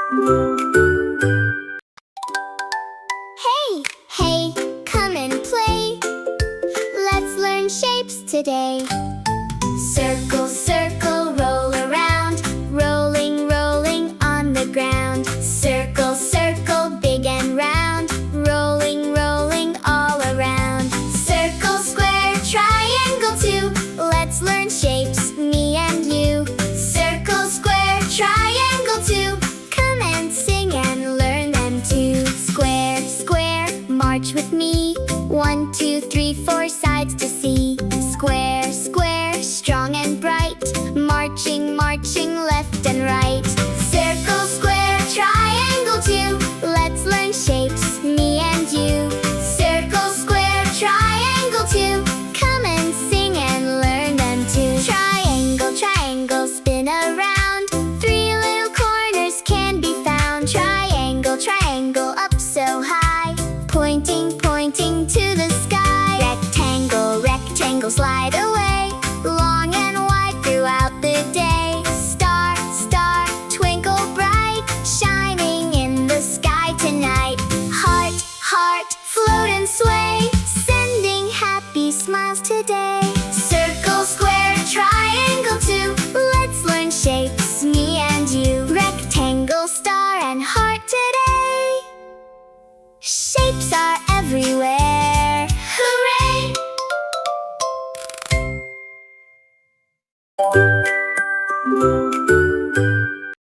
Hey, hey, come and play. Let's learn shapes today. Circle, circle, roll around. Rolling, rolling on the ground. Circle, circle, big and round. Rolling, rolling all around. Circle, square, triangle too. Let's learn shapes, me and you. Circle, square, triangle too. Come and sing and learn them too. Square, square, march with me. 1, 2, 3, 4 sides to see. Square, square, strong and bright. Marching, marching left and right. Circle, square, triangle too. Let's learn shapes, me and you. Circle, square, triangle too. Come and sing and learn them too. Triangle, triangle, spin around. 3 little corners can be found. Triangle, triangle, up so high. Pointing, pointing to the sky. Rectangle, rectangle, slide away. Long and wide throughout the day. Star, star, twinkle bright. Shining in the sky tonight. Heart, heart, float and sway. Sending happy smiles today. Circle, square, triangle too. Let's learn shapes, me and you. Rectangle, star, and heart today. Shapes are everywhere.